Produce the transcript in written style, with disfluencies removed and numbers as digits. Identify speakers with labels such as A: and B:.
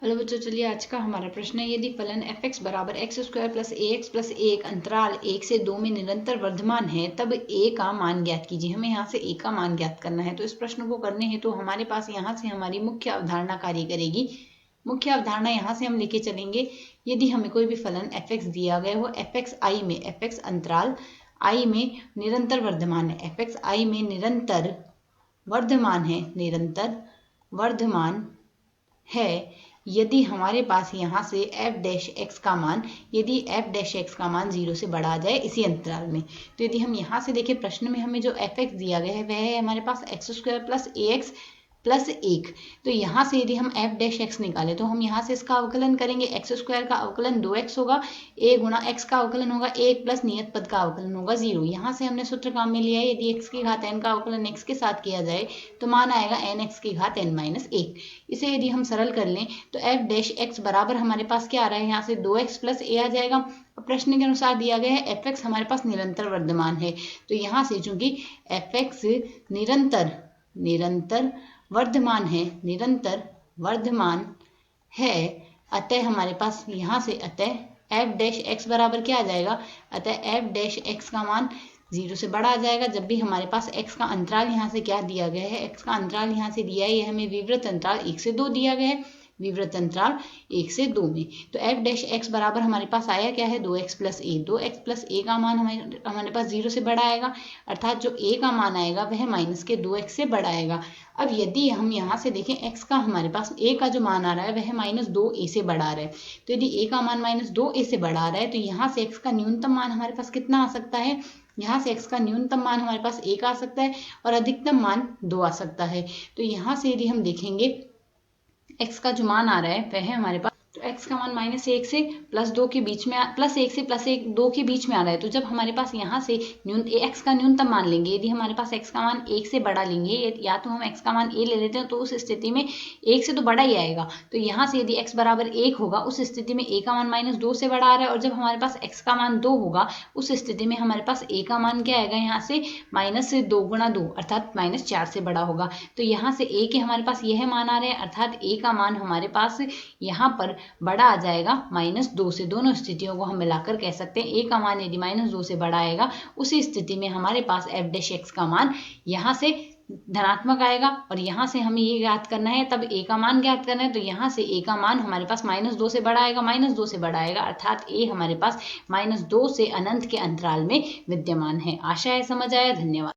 A: Hello बच्चों, चलिए आज का हमारा प्रश्न है, यदि फलन f(x) बराबर x² प्लस ax प्लस एक अंतराल 1 से 2 में निरंतर वर्धमान है तब a का मान ज्ञात कीजिए। हमें यहाँ से a का मान ज्ञात करना है। तो इस प्रश्न को करने हेतु तो हमारे पास यहाँ से हमारी मुख्य अवधारणा कार्य करेगी। मुख्य अवधारणा यहाँ से हम लेके चलेंगे, यदि हमें कोई भी फलन f(x) दिया गया हो, f(x) i में, f(x) अंतराल i में निरंतर वर्धमान है, f(x) i में निरंतर वर्धमान है, निरंतर वर्धमान है, यदि हमारे पास यहाँ से f' का मान, यदि f' का मान 0 से बढ़ा जाए इसी अंतराल में। तो यदि हम यहाँ से देखें, प्रश्न में हमें जो f(x) दिया गया है वह है हमारे पास x² प्लस ax प्लस 1। तो यहाँ से यदि हम f' निकालें तो हम यहाँ से इसका अवकलन करेंगे। x² का अवकलन 2x होगा, a गुणा x का अवकलन होगा 1 प्लस नियत पद का अवकलन होगा 0। यहाँ से हमने सूत्र काम में लिया है, यदि x की घात n का अवकलन x के साथ किया जाए तो मान आएगा nx की घात n-1। इसे यदि हम सरल कर लें तो f' बराबर हमारे पास क्या आ रहा है, यहाँ से 2x प्लस a आ जाएगा। प्रश्न के अनुसार दिया गया है f(x) हमारे पास निरंतर वर्धमान है, तो यहाँ से चूंकि f(x) निरंतर वर्धमान है, निरंतर वर्धमान है, अतः हमारे पास यहाँ से f' बराबर क्या आ जाएगा, अतः f' का मान 0 से बड़ा आ जाएगा। जब भी हमारे पास x का अंतराल यहाँ से क्या दिया गया है, x का अंतराल यहाँ से दिया है, यह हमें विवृत अंतराल 1 से 2 दिया गया है, विवृत अंतराल 1 से 2 में। तो f' बराबर हमारे पास आया क्या है, 2x plus a। 2x plus a का मान हमारे पास 0 से बड़ा आएगा, अर्थात जो a का मान आएगा वह माइनस के 2x से बड़ा आएगा। अब यदि हम यहाँ से देखें, x का हमारे पास a का जो मान आ रहा है वह -2a से बड़ा आ रहा है। तो यदि a का मान -2a से बड़ा आ रहा है तो यहाँ से x का न्यूनतम मान हमारे पास कितना आ सकता है, यहाँ से x का न्यूनतम मान हमारे पास 1 आ सकता है और अधिकतम मान 2 आ सकता है। तो यहाँ से यदि हम देखेंगे x का जो मान आ रहा है वह है हमारे पास, तो x का मान -1 से +2 के बीच में, +1 से +2 के बीच में आ रहा है। तो जब हमारे पास यहाँ से x का न्यूनतम मान लेंगे, यदि हमारे पास x का मान 1 से बड़ा लेंगे, या तो हम x का मान a ले लेते हैं, तो उस स्थिति में 1 से तो बड़ा ही आएगा। तो यहाँ से यदि x बराबर 1 होगा, उस स्थिति में a का मान -2 से बड़ा आ रहा है, और जब हमारे पास x का मान 2 होगा उस स्थिति में हमारे पास a का मान क्या आएगा, यहाँ से -2 गुणा 2 अर्थात -4 से बड़ा होगा। तो यहाँ से a के हमारे पास यह मान आ रहे हैं, अर्थात a का मान हमारे पास यहाँ पर बड़ा आ जाएगा -2 से। दोनों स्थितियों को हम मिलाकर कह सकते हैं a का मान यदि -2 से बड़ा आएगा, उसी स्थिति में हमारे पास f' का मान यहाँ से धनात्मक आएगा। और यहाँ से हमें ये ज्ञात करना है, तब a का मान ज्ञात करना है, तो यहाँ से a का मान हमारे पास -2 से बड़ा आएगा, -2 से बड़ा आएगा, अर्थात a हमारे पास -2 से अनंत के अंतराल में विद्यमान है। आशा है समझ आया। धन्यवाद।